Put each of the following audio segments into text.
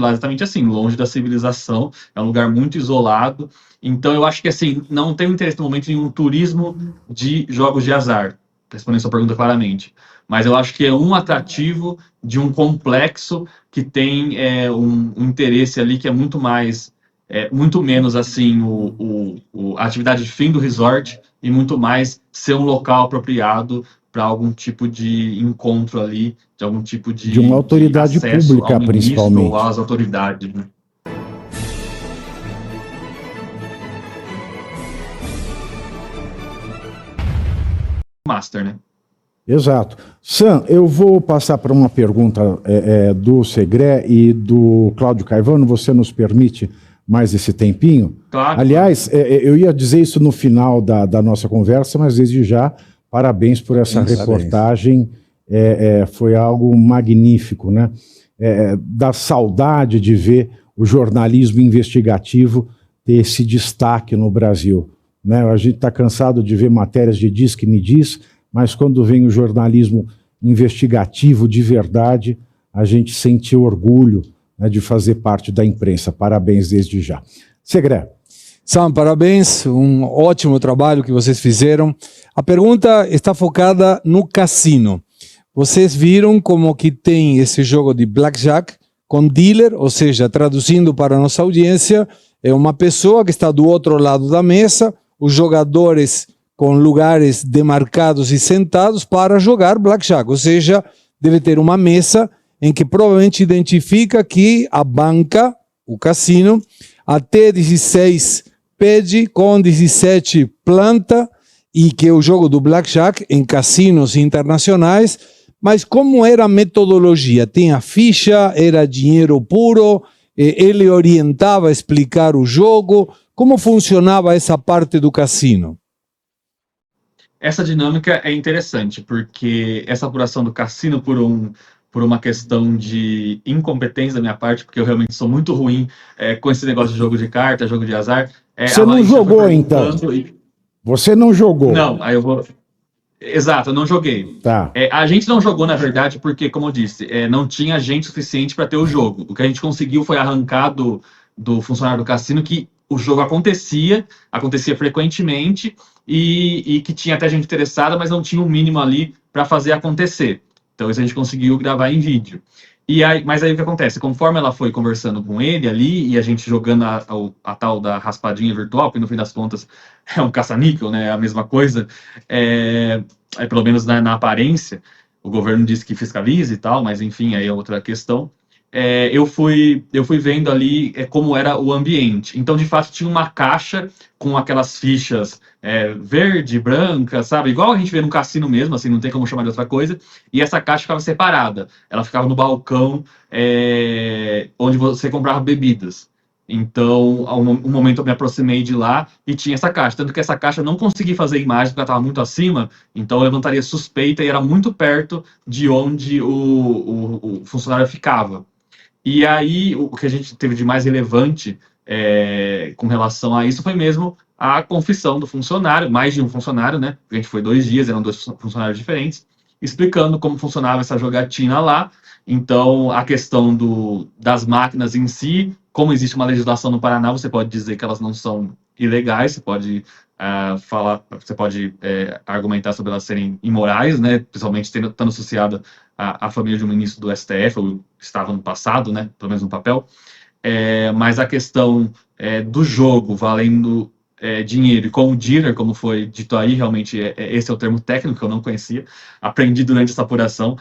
lá exatamente assim, longe da civilização, é um lugar muito isolado. Então eu acho que assim, não tenho interesse no momento em um turismo de jogos de azar, respondendo sua pergunta claramente. Mas eu acho que é um atrativo de um complexo que tem um interesse ali que é muito mais, muito menos assim a atividade de fim do resort e muito mais ser um local apropriado para algum tipo de encontro ali, de algum tipo de uma autoridade acesso pública, ao ministro principalmente, ou às autoridades, né? Master, né? Exato. Sam, eu vou passar para uma pergunta do Segré e do Cláudio Caivano. Você nos permite mais esse tempinho? Claro. Aliás, eu ia dizer isso no final da nossa conversa, mas desde já, parabéns por essa reportagem. Foi algo magnífico, né? Dá saudade de ver o jornalismo investigativo ter esse destaque no Brasil, né? A gente está cansado de ver matérias de diz que me diz, mas quando vem o jornalismo investigativo de verdade, a gente sente orgulho, né, de fazer parte da imprensa. Parabéns desde já. Segré. Sam, parabéns, um ótimo trabalho que vocês fizeram. A pergunta está focada no cassino. Vocês viram como que tem esse jogo de blackjack com dealer, ou seja, traduzindo para a nossa audiência, é uma pessoa que está do outro lado da mesa, os jogadores com lugares demarcados e sentados para jogar blackjack, ou seja, deve ter uma mesa em que provavelmente identifica que a banca, o cassino, até 16 pede, com 17 planta, e que é o jogo do blackjack em cassinos internacionais. Mas como era a metodologia? Tinha ficha, era dinheiro puro, ele orientava a explicar o jogo, como funcionava essa parte do cassino? Essa dinâmica é interessante, porque essa apuração do cassino por uma questão de incompetência da minha parte, porque eu realmente sou muito ruim com esse negócio de jogo de carta, jogo de azar. Você não jogou, então? Você não jogou? Não, aí eu vou... Exato, eu não joguei. Tá. A gente não jogou, na verdade, porque, como eu disse, não tinha gente suficiente para ter o jogo. O que a gente conseguiu foi arrancar do funcionário do cassino que o jogo acontecia frequentemente e que tinha até gente interessada, mas não tinha um mínimo ali para fazer acontecer. Então isso a gente conseguiu gravar em vídeo. Mas aí o que acontece? Conforme ela foi conversando com ele ali e a gente jogando a tal da raspadinha virtual, que no fim das contas é um caça-níquel, né? É a mesma coisa, pelo menos na aparência, o governo disse que fiscaliza e tal, mas enfim, aí é outra questão. Eu fui vendo ali como era o ambiente. Então, de fato, tinha uma caixa com aquelas fichas verde, branca, sabe? Igual a gente vê no cassino mesmo, assim, não tem como chamar de outra coisa. E essa caixa ficava separada. Ela ficava no balcão onde você comprava bebidas. Então, um momento eu me aproximei de lá e tinha essa caixa. Tanto que essa caixa eu não consegui fazer imagem porque ela estava muito acima, então eu levantaria suspeita e era muito perto de onde o funcionário ficava. E aí, o que a gente teve de mais relevante com relação a isso foi mesmo a confissão do funcionário, mais de um funcionário, né? A gente foi 2 dias, eram 2 funcionários diferentes, explicando como funcionava essa jogatina lá. Então, a questão das máquinas em si, como existe uma legislação no Paraná, você pode dizer que elas não são ilegais, você pode argumentar sobre elas serem imorais, né? Principalmente estando associada à família de um ministro do STF, ou estava no passado, né? Pelo menos no papel. Mas a questão do jogo valendo dinheiro e com o dealer, como foi dito aí, realmente esse é o termo técnico que eu não conhecia, aprendi durante essa apuração,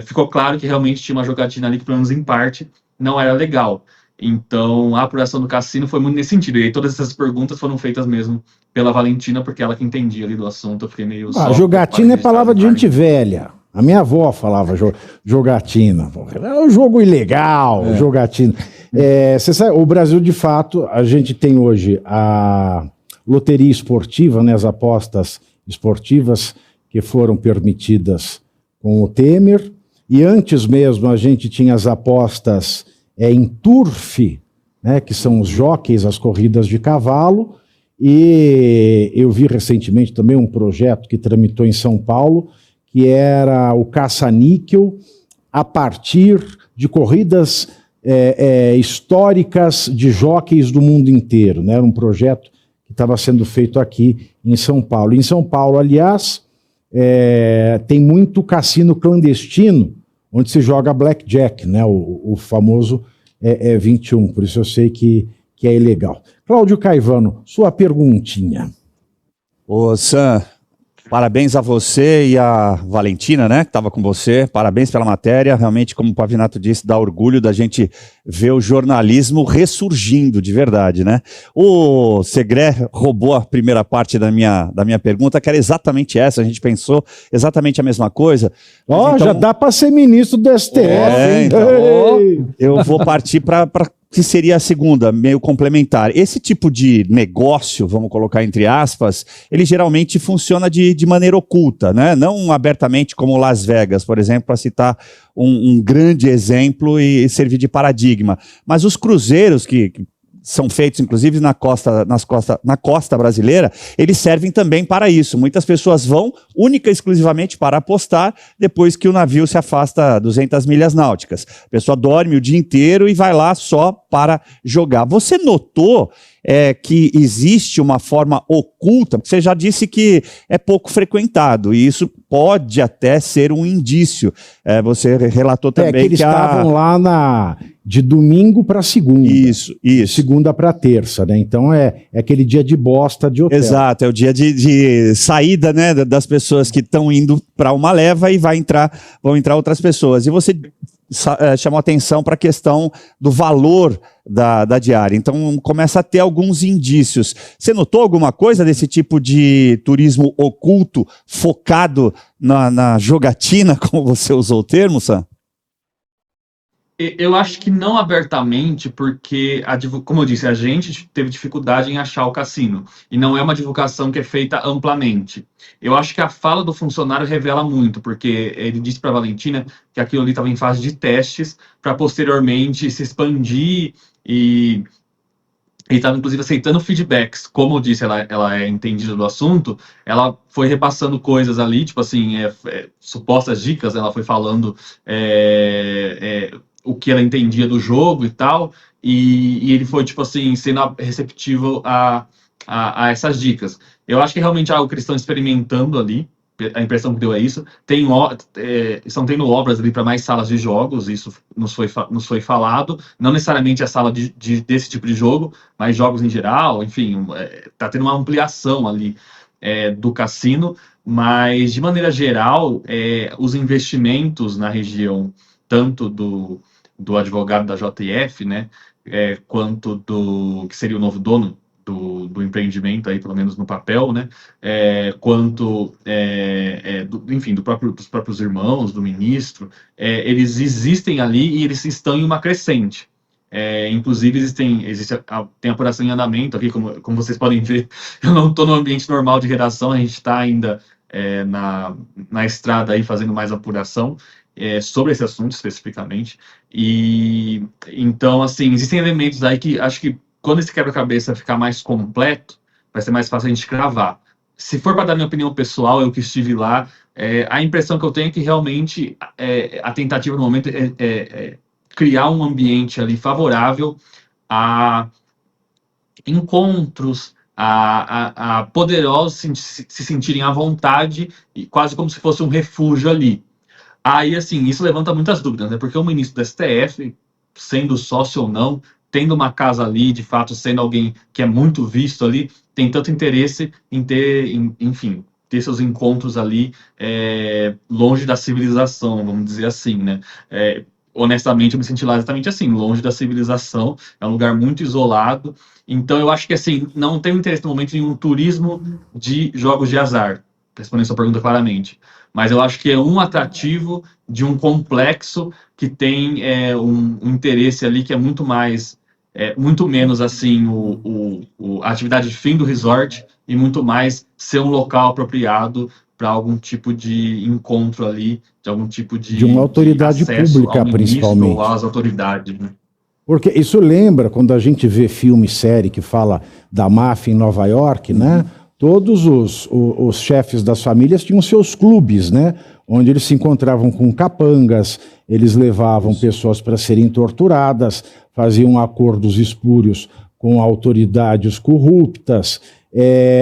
ficou claro que realmente tinha uma jogatina ali que, pelo menos em parte, não era legal. Então, a apuração do cassino foi muito nesse sentido. E aí, todas essas perguntas foram feitas mesmo pela Valentina, porque ela que entendia ali do assunto. Eu fiquei meio... jogatina é palavra de gente velha. A minha avó falava jogatina. É um jogo ilegal, jogatina. Você sabe, o Brasil, de fato, a gente tem hoje a loteria esportiva, né, as apostas esportivas que foram permitidas com o Temer. E antes mesmo a gente tinha as apostas em turf, né, que são os jockeys, as corridas de cavalo. E eu vi recentemente também um projeto que tramitou em São Paulo, que era o caça-níquel a partir de corridas históricas de jockeys do mundo inteiro, né? Era um projeto que estava sendo feito aqui em São Paulo. Em São Paulo, aliás, tem muito cassino clandestino, onde se joga blackjack, né? O famoso 21, por isso eu sei que é ilegal. Cláudio Caivano, sua perguntinha. Ô Sam, parabéns a você e a Valentina, né, que estava com você. Parabéns pela matéria. Realmente, como o Pavinato disse, dá orgulho da gente ver o jornalismo ressurgindo de verdade, né? O Segré roubou a primeira parte da minha pergunta, que era exatamente essa. A gente pensou exatamente a mesma coisa. Então, já dá para ser ministro do STF. Então, eu vou partir para que seria a segunda, meio complementar. Esse tipo de negócio, vamos colocar entre aspas, ele geralmente funciona de maneira oculta, né? Não abertamente como Las Vegas, por exemplo, para citar um grande exemplo e servir de paradigma. Mas os cruzeiros que são feitos, inclusive, na costa brasileira, eles servem também para isso. Muitas pessoas vão única e exclusivamente para apostar depois que o navio se afasta 200 milhas náuticas. A pessoa dorme o dia inteiro e vai lá só para jogar. Você notou que existe uma forma oculta, porque você já disse que é pouco frequentado, e isso pode até ser um indício. Você relatou também que eles estavam lá de domingo para segunda. Isso. Segunda para terça, né? Então é aquele dia de bosta de hotel. Exato, é o dia de saída, né, das pessoas que estão indo para uma leva e vão entrar outras pessoas. E você chamou atenção para a questão do valor da diária. Então começa a ter alguns indícios. Você notou alguma coisa desse tipo de turismo oculto, focado na jogatina, como você usou o termo, Sam? Eu acho que não abertamente, porque, como eu disse, a gente teve dificuldade em achar o cassino. E não é uma divulgação que é feita amplamente. Eu acho que a fala do funcionário revela muito, porque ele disse para a Valentina que aquilo ali estava em fase de testes, para posteriormente se expandir e ele estava, inclusive, aceitando feedbacks. Como eu disse, ela é entendida do assunto, ela foi repassando coisas ali, tipo assim, supostas dicas, ela foi falando o que ela entendia do jogo e tal, e ele foi, tipo assim, sendo receptivo a essas dicas. Eu acho que realmente é algo que eles estão experimentando ali, a impressão que deu é isso. Estão tendo obras ali para mais salas de jogos, isso nos foi falado, não necessariamente a sala desse tipo de jogo, mas jogos em geral, enfim, está tendo uma ampliação ali do cassino, mas de maneira geral, os investimentos na região, tanto do advogado da JF, né, quanto do que seria o novo dono do empreendimento, aí, pelo menos no papel, né, quanto, enfim, dos próprios irmãos, do ministro, eles existem ali e eles estão em uma crescente. Inclusive, tem apuração em andamento aqui, como vocês podem ver, eu não estou no ambiente normal de redação, a gente está ainda na estrada aí fazendo mais apuração, sobre esse assunto especificamente, e então, assim, existem elementos aí que acho que quando esse quebra-cabeça ficar mais completo, vai ser mais fácil a gente cravar. Se for para dar minha opinião pessoal, eu que estive lá, a impressão que eu tenho é que realmente a tentativa no momento é criar um ambiente ali favorável a encontros, a poderosos se sentirem à vontade, e quase como se fosse um refúgio ali. Aí, assim, isso levanta muitas dúvidas, né? Porque o ministro do STF, sendo sócio ou não, tendo uma casa ali, de fato, sendo alguém que é muito visto ali, tem tanto interesse em enfim, ter seus encontros ali longe da civilização, vamos dizer assim, né? Honestamente, eu me senti lá exatamente assim, longe da civilização, é um lugar muito isolado. Então, eu acho que, assim, não tenho interesse no momento em um turismo de jogos de azar, respondendo sua pergunta claramente. Mas eu acho que é um atrativo de um complexo que tem um interesse ali que é muito mais, muito menos assim a atividade de fim do resort e muito mais ser um local apropriado para algum tipo de encontro ali, de algum tipo de uma autoridade pública, principalmente, ou às autoridades, né? Porque isso lembra quando a gente vê filme, série que fala da máfia em Nova York, né? Todos os chefes das famílias tinham seus clubes, né? onde eles se encontravam com capangas, eles levavam pessoas para serem torturadas, faziam acordos espúrios com autoridades corruptas.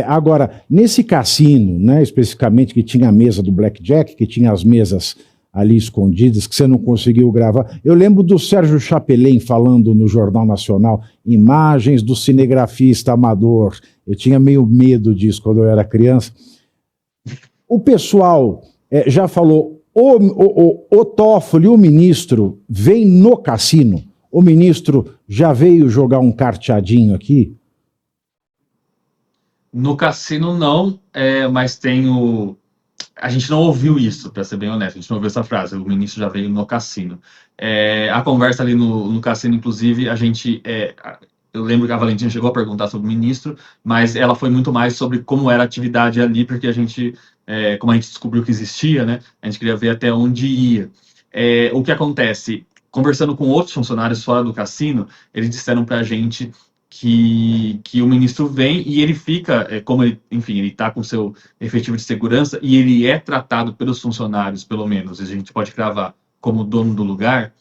Agora, nesse cassino, né, especificamente, que tinha a mesa do blackjack, que tinha as mesas ali escondidas, que você não conseguiu gravar. Eu lembro do Sérgio Chapelin falando no Jornal Nacional, imagens do cinegrafista amador. Eu tinha meio medo disso quando eu era criança. O pessoal já falou, o Toffoli, o ministro, vem no cassino. O ministro já veio jogar um carteadinho aqui? No cassino não, mas tem o... A gente não ouviu isso, para ser bem honesto, a gente não ouviu essa frase, o ministro já veio no cassino. A conversa ali no cassino, inclusive, a gente... eu lembro que a Valentina chegou a perguntar sobre o ministro, mas ela foi muito mais sobre como era a atividade ali, porque a gente, como a gente descobriu que existia, né, a gente queria ver até onde ia. O que acontece? Conversando com outros funcionários fora do cassino, eles disseram para a gente que o ministro vem e ele fica, como ele, enfim, ele está com seu efetivo de segurança e ele é tratado pelos funcionários, pelo menos, a gente pode cravar como dono do lugar,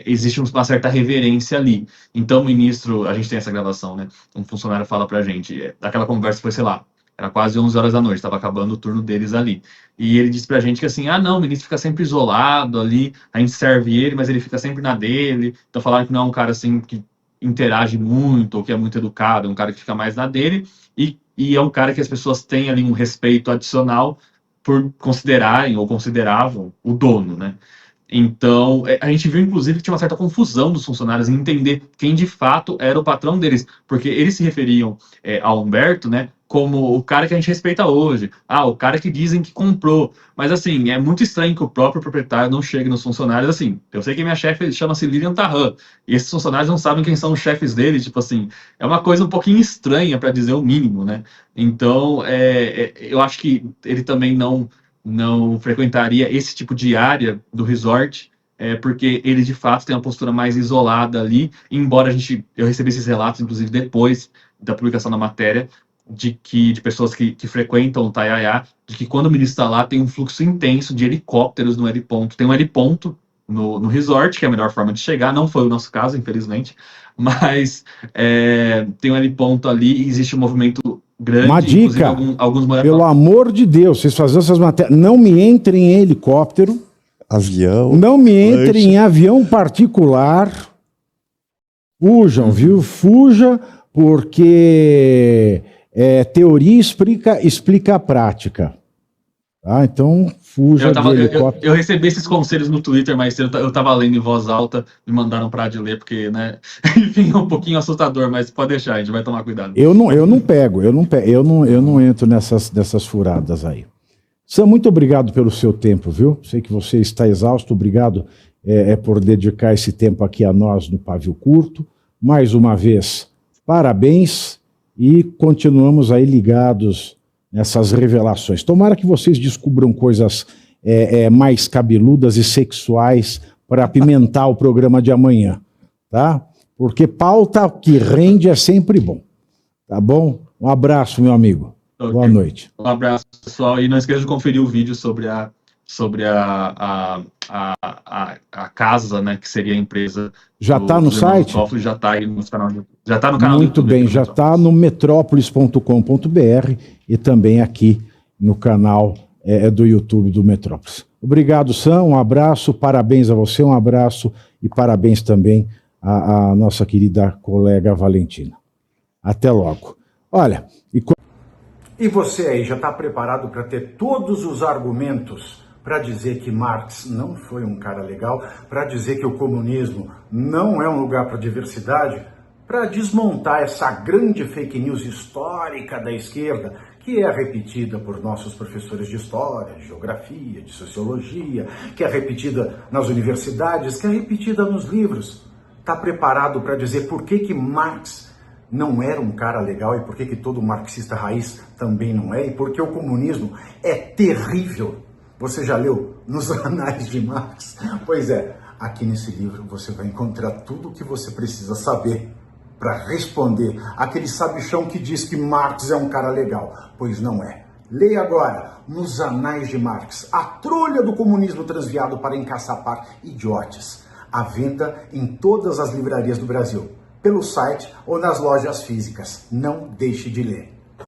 existe uma certa reverência ali. Então, o ministro, a gente tem essa gravação, né? Um funcionário fala pra gente, aquela conversa foi, sei lá, era quase 11 horas da noite, estava acabando o turno deles ali. E ele disse pra gente que assim, não, o ministro fica sempre isolado ali, a gente serve ele, mas ele fica sempre na dele. Então falaram que não é um cara assim que interage muito, ou que é muito educado, é um cara que fica mais na dele, e é um cara que as pessoas têm ali um respeito adicional por considerarem ou consideravam o dono, né? Então, a gente viu, inclusive, que tinha uma certa confusão dos funcionários em entender quem de fato era o patrão deles, porque eles se referiam ao Humberto, né, como o cara que a gente respeita hoje, o cara que dizem que comprou. Mas, assim, é muito estranho que o próprio proprietário não chegue nos funcionários, assim, eu sei que minha chefe chama-se Lilian Tarran, e esses funcionários não sabem quem são os chefes dele, tipo assim, é uma coisa um pouquinho estranha, para dizer o mínimo, né? Então, eu acho que ele também não frequentaria esse tipo de área do resort, porque ele de fato tem uma postura mais isolada ali, embora eu recebi esses relatos, inclusive depois da publicação da matéria, de pessoas que frequentam o Taiaiá, de que quando o ministro está lá tem um fluxo intenso de helicópteros no heliponto. Tem um heliponto no resort, que é a melhor forma de chegar, não foi o nosso caso, infelizmente, mas tem um heliponto ali e existe um movimento grande. Uma dica, alguns pelo amor de Deus, vocês fazem essas matérias, não me entrem em helicóptero, avião, não me entrem em avião particular, fujam, viu? Fuja, porque teoria explica a prática. Tá? Então, fuja de helicóptero. Eu recebi esses conselhos no Twitter, mas eu estava lendo em voz alta, me mandaram para de ler, porque, né, enfim, é um pouquinho assustador, mas pode deixar, a gente vai tomar cuidado. Eu não entro nessas furadas aí. Sam, muito obrigado pelo seu tempo, viu? Sei que você está exausto, obrigado por dedicar esse tempo aqui a nós no Pavio Curto. Mais uma vez, parabéns e continuamos aí ligados nessas revelações. Tomara que vocês descubram coisas mais cabeludas e sexuais para apimentar o programa de amanhã, tá? Porque pauta que rende é sempre bom, tá bom? Um abraço, meu amigo. Okay. Boa noite. Um abraço, pessoal. E não esqueça de conferir o vídeo sobre a casa, né, que seria a empresa. Já está no site? Já está aí no canal. Já está no canal. Muito do YouTube, bem, já está no metrópolis.com.br e também aqui no canal do YouTube do Metrópolis. Obrigado, Sam, um abraço, parabéns a você, um abraço e parabéns também à nossa querida colega Valentina. Até logo. Olha, e você aí já está preparado para ter todos os argumentos para dizer que Marx não foi um cara legal, para dizer que o comunismo não é um lugar para diversidade, para desmontar essa grande fake news histórica da esquerda, que é repetida por nossos professores de história, de geografia, de sociologia, que é repetida nas universidades, que é repetida nos livros. Está preparado para dizer por que Marx não era um cara legal e por que todo marxista raiz também não é, e porque o comunismo é terrível. Você já leu nos anais de Marx? Pois é, aqui nesse livro você vai encontrar tudo o que você precisa saber para responder aquele sabichão que diz que Marx é um cara legal. Pois não é. Leia agora, nos Anais de Marx, a trolha do comunismo transviado para encaçapar idiotes. À venda em todas as livrarias do Brasil, pelo site ou nas lojas físicas. Não deixe de ler.